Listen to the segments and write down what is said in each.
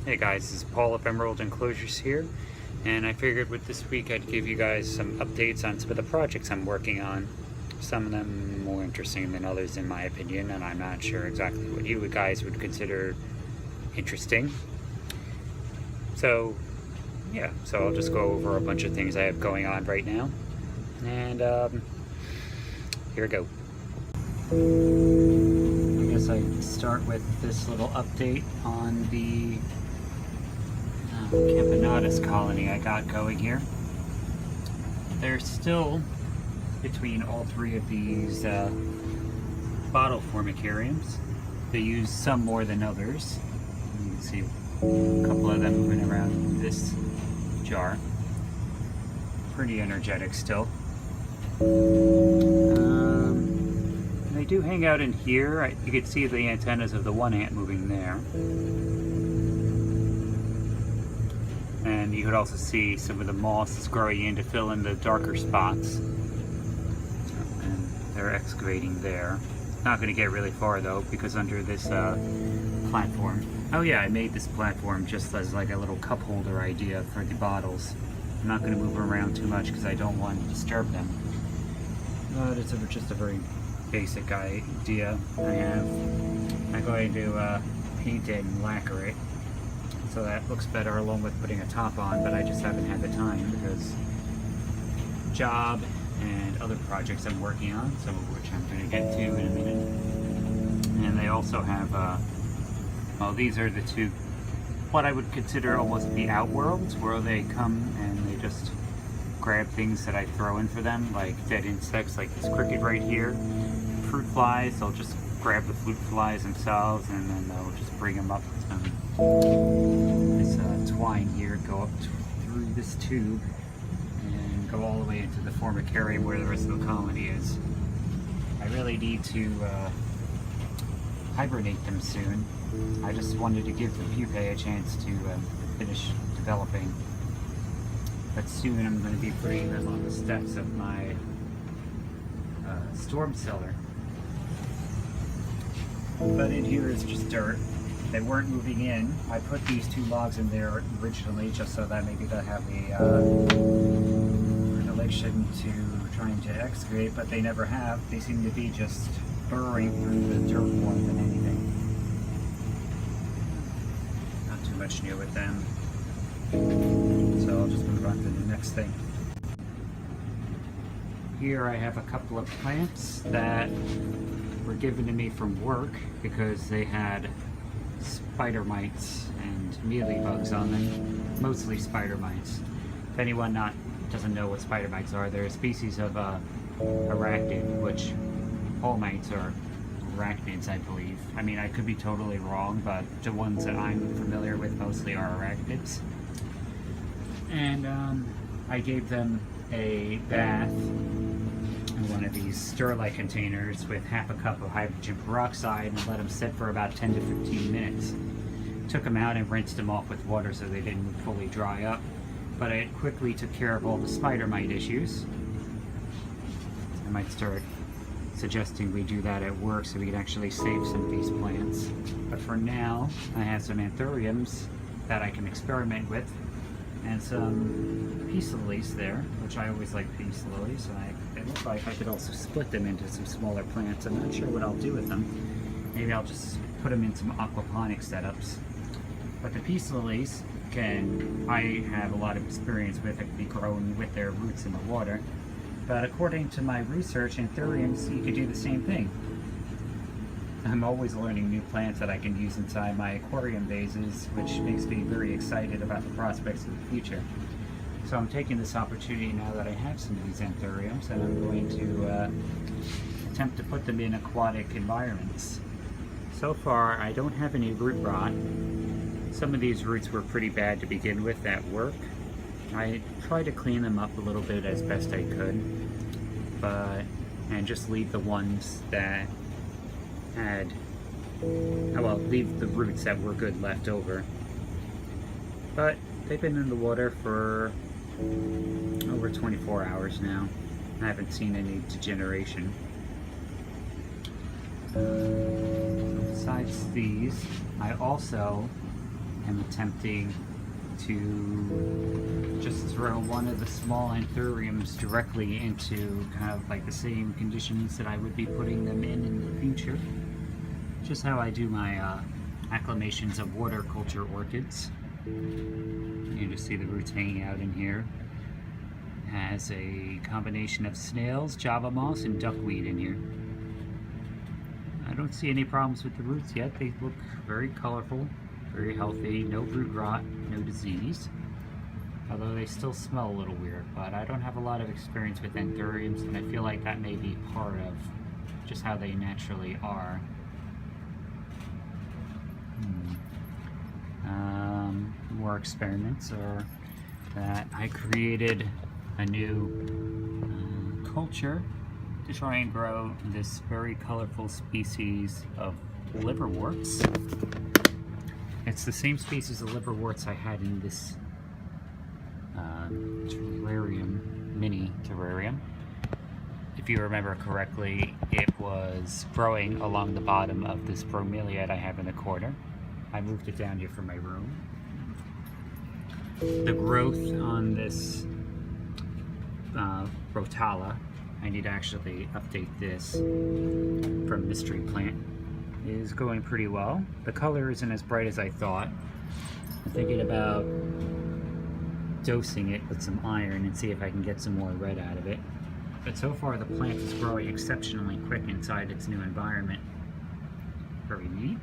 Hey guys, this is Paul of Emerald Enclosures here, and I figured with this week I'd give you guys some updates on some of the projects I'm working on. Some of them more interesting than others in my opinion, and I'm not sure exactly what you guys would consider interesting. So yeah, I'll just go over a bunch of things I have going on right now, and here we go. I guess I start with this little update on the Camponotus colony I got going here. There's still, between all three of these Bottle Formicariums, they use some more than others. You can see a couple of them moving around this jar. Pretty energetic still. They do hang out in here. You can see the antennas of the one ant moving there. And you could also see some of the moss is growing in to fill in the darker spots. And they're excavating there. Not going to get really far though, because under this platform. Oh yeah, I made this platform just as like a little cup holder idea for the bottles. I'm not going to move them around too much because I don't want to disturb them. But it's just a very basic idea I have. I'm going to paint it and lacquer it so that looks better along with putting a top on, but I just haven't had the time because job and other projects I'm working on, some of which I'm going to get to in a minute. And they also have, well, these are the two, what I would consider almost the outworlds, where they come and they just grab things that I throw in for them, like dead insects like this cricket right here. Fruit flies, they'll just grab the fruit flies themselves and then they'll just bring them up. This twine here, go up through this tube and go all the way into the formicarium where the rest of the colony is. I really need to hibernate them soon. I just wanted to give the pupae a chance to finish developing. But soon I'm going to be putting them on the steps of my storm cellar. But in here is just dirt. They weren't moving in. I put these two logs in there originally just so that maybe they'll have an elation to trying to excavate, but they never have. They seem to be just burrowing through the dirt more than anything. Not too much new with them. So I'll just move on to the next thing. Here I have a couple of plants that were given to me from work because they had spider mites and mealybugs on them, mostly spider mites. If anyone doesn't know what spider mites are, they're a species of arachnid, which all mites are arachnids, I believe. I mean, I could be totally wrong, but the ones that I'm familiar with mostly are arachnids. And I gave them a bath in one of these Sterlite containers with half a cup of hydrogen peroxide and let them sit for about 10 to 15 minutes. Took them out and rinsed them off with water so they didn't fully dry up, but it quickly took care of all the spider mite issues. I might start suggesting we do that at work so we can actually save some of these plants. But for now, I have some anthuriums that I can experiment with, and some peace lilies there, which I always like peace lilies. It looks like I could also split them into some smaller plants. I'm not sure what I'll do with them. Maybe I'll just put them in some aquaponic setups. But the peace lilies I have a lot of experience with. It can be grown with their roots in the water. But according to my research, anthuriums, you could do the same thing. I'm always learning new plants that I can use inside my aquarium vases, which makes me very excited about the prospects of the future. So I'm taking this opportunity now that I have some of these anthuriums, and I'm going to attempt to put them in aquatic environments. So far, I don't have any root rot. Some of these roots were pretty bad to begin with at work. I tried to clean them up a little bit as best I could, and just leave the ones that had, leave the roots that were good left over. But they've been in the water for over 24 hours now. I haven't seen any degeneration. Besides these, I also am attempting to just throw one of the small anthuriums directly into kind of like the same conditions that I would be putting them in the future. Just how I do my acclimations of water culture orchids. You just see the roots hanging out in here. Has a combination of snails, java moss, and duckweed in here. I don't see any problems with the roots yet. They look very colorful, very healthy, no root rot, no disease. Although they still smell a little weird, but I don't have a lot of experience with anthuriums, and I feel like that may be part of just how they naturally are. More experiments are that I created a new culture to try and grow this very colorful species of liverworts. It's the same species of liverworts I had in this terrarium, mini terrarium. If you remember correctly, it was growing along the bottom of this bromeliad I have in the corner. I moved it down here from my room. The growth on this rotala, I need to actually update this from Mystery Plant, is going pretty well. The color isn't as bright as I thought. I'm thinking about dosing it with some iron and see if I can get some more red out of it. But so far the plant is growing exceptionally quick inside its new environment. Very neat.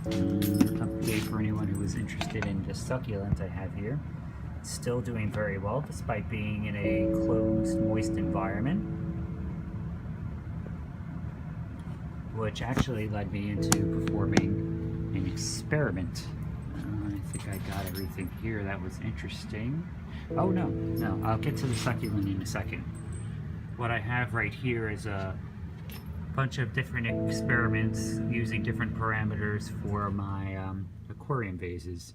Update for anyone who is interested in the succulent I have here. It's still doing very well despite being in a closed, moist environment, which actually led me into performing an experiment. I think I got everything here that was interesting. Oh no, I'll get to the succulent in a second. What I have right here is a bunch of different experiments using different parameters for my aquarium vases,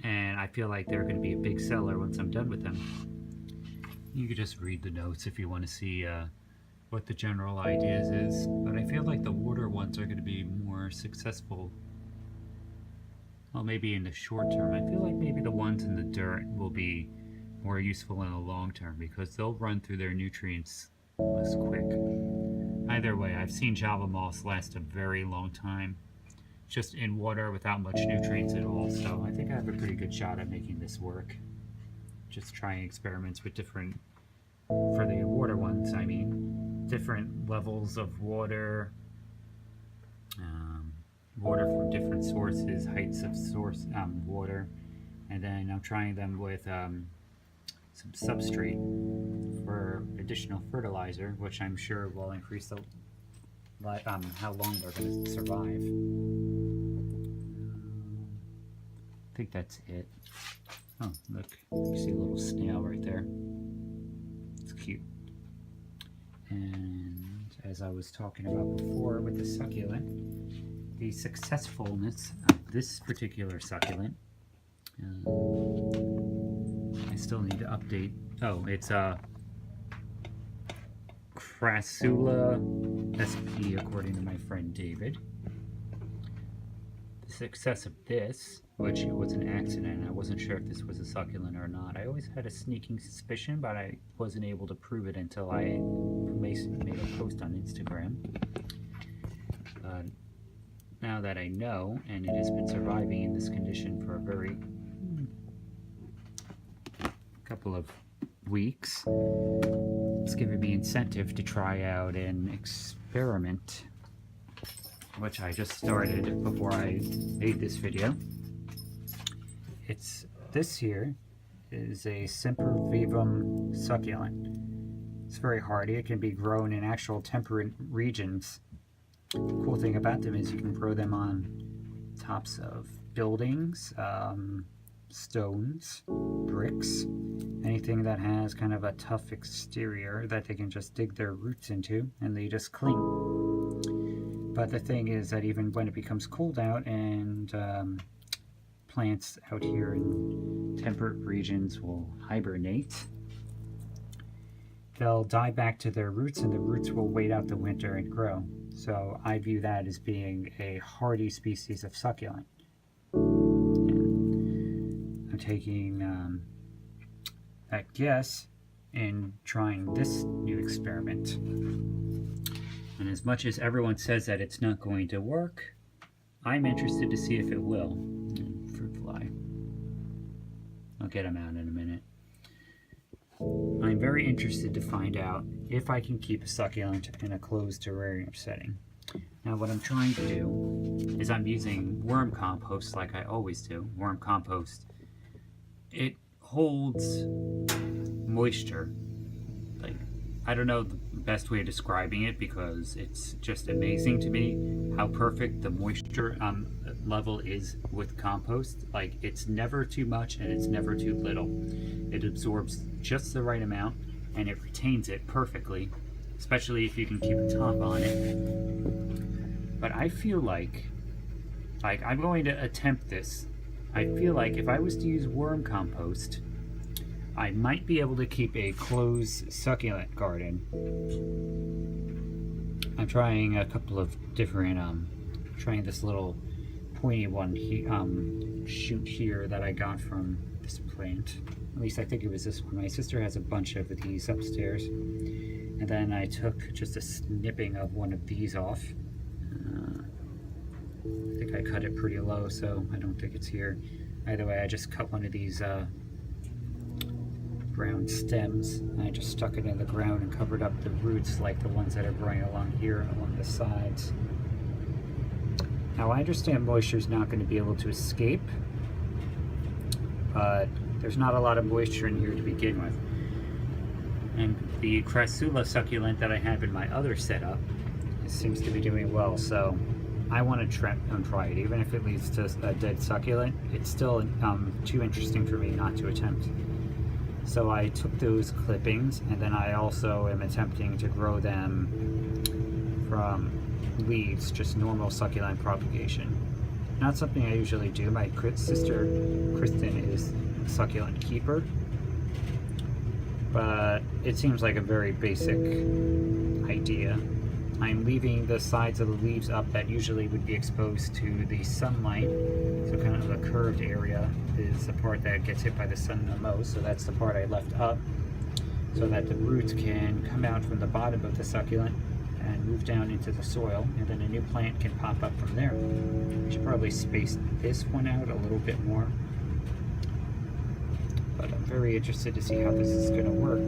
and I feel like they're going to be a big seller once I'm done with them. You could just read the notes if you want to see what the general ideas is, but I feel like the water ones are going to be more successful. Well, maybe in the short term. I feel like maybe the ones in the dirt will be more useful in the long term because they'll run through their nutrients less quick. Either way, I've seen java moss last a very long time, just in water without much nutrients at all, so I think I have a pretty good shot at making this work. Just trying experiments with different, for the water ones, I mean, different levels of water, water from different sources, heights of source water, and then I'm trying them with some substrate for additional fertilizer, which I'm sure will increase the how long they're going to survive. I think that's it. Oh, look, you see a little snail right there. It's cute. And as I was talking about before with the succulent, the successfulness of this particular succulent, I still need to update. Oh, it's Crassula SP, according to my friend David. The success of this, which was an accident, I wasn't sure if this was a succulent or not. I always had a sneaking suspicion, but I wasn't able to prove it until I made a post on Instagram. Now that I know, and it has been surviving in this condition for a very couple of weeks, it's given me incentive to try out an experiment, which I just started before I made this video. This here is a Sempervivum succulent. It's very hardy. It can be grown in actual temperate regions. The cool thing about them is you can grow them on tops of buildings, stones, bricks, anything that has kind of a tough exterior that they can just dig their roots into and they just cling. But the thing is that even when it becomes cold out and plants out here in temperate regions will hibernate, they'll die back to their roots and the roots will wait out the winter and grow. So I view that as being a hardy species of succulent. taking that guess and trying this new experiment. And as much as everyone says that it's not going to work, I'm interested to see if it will. Fruit fly. I'll get him out in a minute. I'm very interested to find out if I can keep a succulent in a closed terrarium setting. Now what I'm trying to do is I'm using worm compost like I always do. Worm compost. It holds moisture. Like, I don't know the best way of describing it because it's just amazing to me how perfect the moisture level is with compost. Like, it's never too much and it's never too little. It absorbs just the right amount and it retains it perfectly, especially if you can keep a top on it. But I feel like I'm going to attempt this. I feel like if I was to use worm compost, I might be able to keep a closed succulent garden. I'm trying a couple of different, trying this little pointy one shoot here that I got from this plant. At least I think it was this one. My sister has a bunch of these upstairs. And then I took just a snipping of one of these off. I think I cut it pretty low, so I don't think it's here. Either way, I just cut one of these brown stems, and I just stuck it in the ground and covered up the roots like the ones that are growing along here along the sides. Now I understand moisture is not going to be able to escape, but there's not a lot of moisture in here to begin with. And the crassula succulent that I have in my other setup seems to be doing well, so I want to try it. Even if it leads to a dead succulent, it's still too interesting for me not to attempt. So I took those clippings, and then I also am attempting to grow them from leaves, just normal succulent propagation. Not something I usually do. My sister, Kristen, is a succulent keeper, but it seems like a very basic idea. I'm leaving the sides of the leaves up that usually would be exposed to the sunlight. So kind of the curved area is the part that gets hit by the sun the most. So that's the part I left up so that the roots can come out from the bottom of the succulent and move down into the soil, and then a new plant can pop up from there. I should probably space this one out a little bit more. But I'm very interested to see how this is going to work.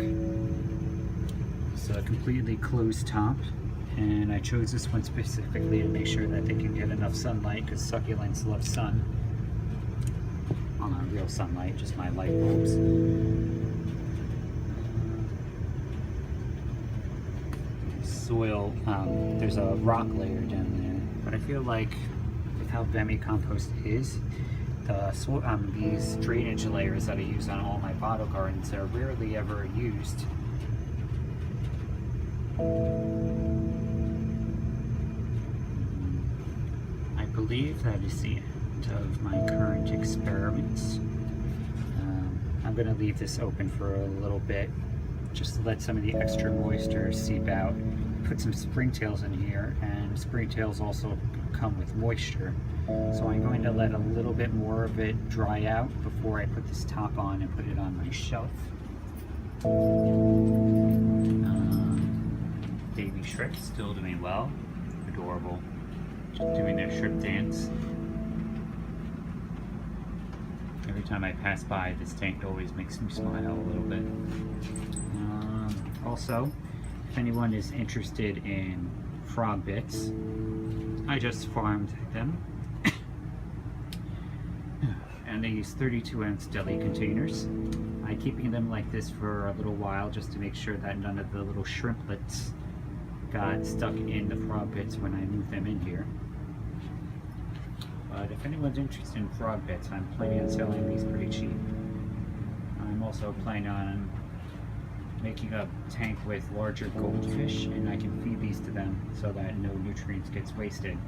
It's a completely closed top. And I chose this one specifically to make sure that they can get enough sunlight, because succulents love sun. Well, not real sunlight, just my light bulbs. Soil, there's a rock layer down there, but I feel like with how vermicompost is, these drainage layers that I use on all my bottle gardens are rarely ever used. I believe that is the end of my current experiments. I'm going to leave this open for a little bit just to let some of the extra moisture seep out. Put some springtails in here, and springtails also come with moisture. So I'm going to let a little bit more of it dry out before I put this top on and put it on my shelf. Baby shrimp still doing well. Adorable. Just doing their shrimp dance. Every time I pass by this tank, it always makes me smile a little bit. Also, if anyone is interested in frog bits, I just farmed them. And they use 32-ounce deli containers. I'm keeping them like this for a little while just to make sure that none of the little shrimplets got stuck in the frog bits when I move them in here. But if anyone's interested in frog bits, I'm planning on selling these pretty cheap. I'm also planning on making a tank with larger goldfish, and I can feed these to them so that no nutrients gets wasted.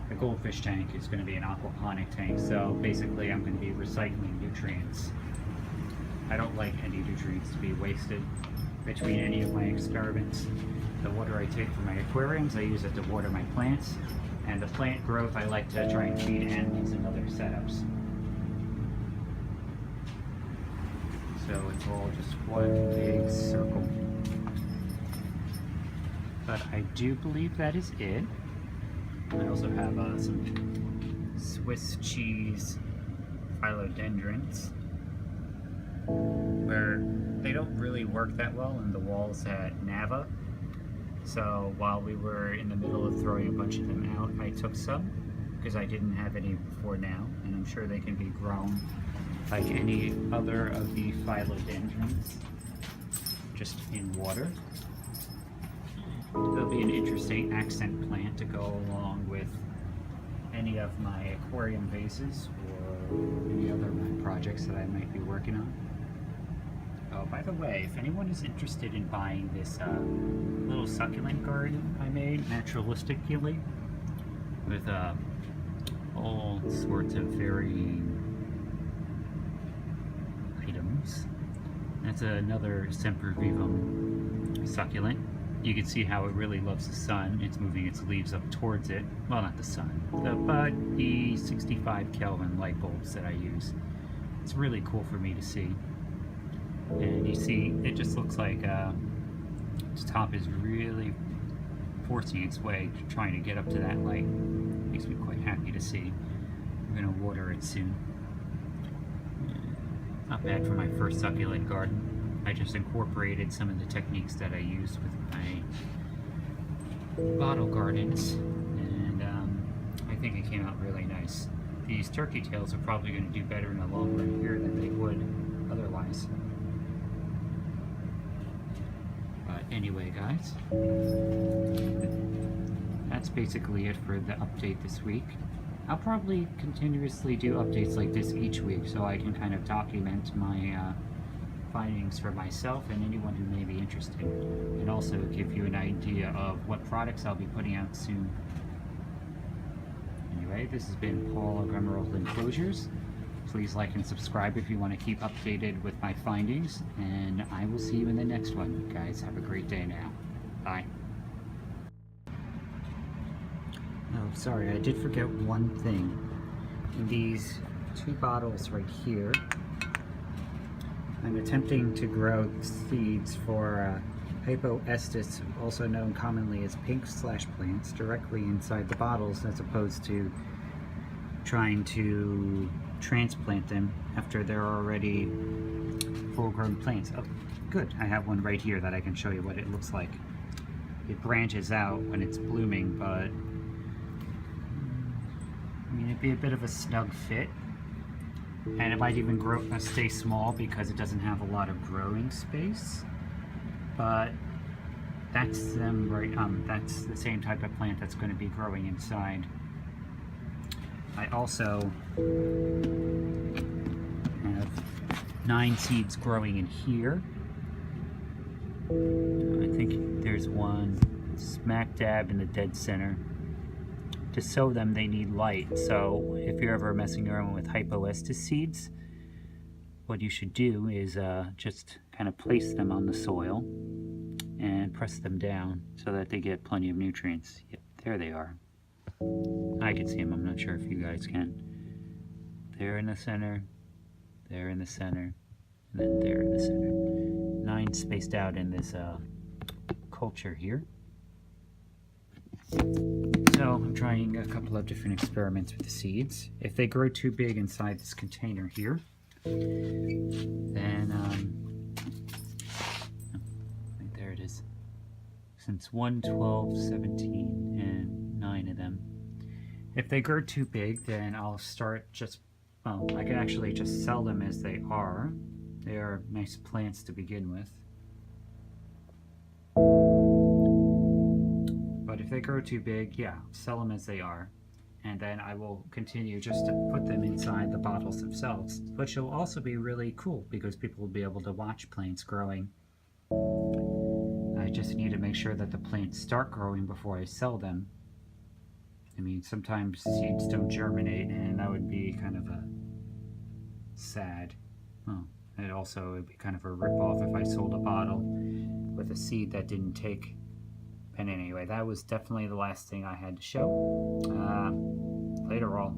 The goldfish tank is going to be an aquaponic tank, so basically I'm going to be recycling nutrients. I don't like any nutrients to be wasted between any of my experiments. The water I take from my aquariums, I use it to water my plants, and the plant growth I like to try and feed animals in other setups. so it's all just one big circle. But I do believe that is it. I also have some Swiss cheese philodendrons, where they don't really work that well in the walls at Nava. So while we were in the middle of throwing a bunch of them out, I took some because I didn't have any before now, and I'm sure they can be grown like any other of the philodendrons, just in water. There'll be an interesting accent plant to go along with any of my aquarium vases or any other of my projects that I might be working on. Oh, by the way, if anyone is interested in buying this little succulent garden I made naturalistically with all sorts of varying items, that's another sempervivum succulent. You can see how it really loves the sun. It's moving its leaves up towards it. Well, not the sun, but the 65 Kelvin light bulbs that I use. It's really cool for me to see. And you see, it just looks like its top is really forcing its way, trying to get up to that light. Makes me quite happy to see. We're going to water it soon. Not bad for my first succulent garden. I just incorporated some of the techniques that I used with my bottle gardens, and I think it came out really nice. These turkey tails are probably going to do better in the long run here than they would otherwise. But anyway, guys, that's basically it for the update this week. I'll probably continuously do updates like this each week so I can kind of document my findings for myself and anyone who may be interested, and also give you an idea of what products I'll be putting out soon. Anyway, this has been Paul of Emerald Enclosures. Please like and subscribe if you want to keep updated with my findings, and I will see you in the next one. Guys, have a great day now. Bye. Oh, sorry, I did forget one thing. In these two bottles right here, I'm attempting to grow seeds for Hypoestus, also known commonly as pink slash plants, directly inside the bottles, as opposed to trying to transplant them after they're already full-grown plants. Oh, good. I have one right here that I can show you what it looks like. It branches out when it's blooming, but I mean, it'd be a bit of a snug fit. And it might even stay small because it doesn't have a lot of growing space. But that's them right. That's the same type of plant that's going to be growing inside. I also have 9 seeds growing in here. I think there's one smack dab in the dead center. To sow them, they need light, so if you're ever messing around with Hypoestus seeds, what you should do is just kind of place them on the soil and press them down so that they get plenty of nutrients. Yep, there they are. I can see them, I'm not sure if you guys can. They're in the center, they're in the center, and then they're in the center. 9 spaced out in this culture here. So I'm trying a couple of different experiments with the seeds. If they grow too big inside this container here, then right there it is. Since 1, 12, 17, and 9 of them. If they grow too big, then I'll start just, well, I can actually just sell them as they are. They are nice plants to begin with. But if they grow too big, yeah, sell them as they are. And then I will continue just to put them inside the bottles themselves, which will also be really cool because people will be able to watch plants growing. I just need to make sure that the plants start growing before I sell them. I mean, sometimes seeds don't germinate, and that would be kind of a sad. Oh, and also it would be kind of a rip-off if I sold a bottle with a seed that didn't take. And anyway, that was definitely the last thing I had to show. Later all.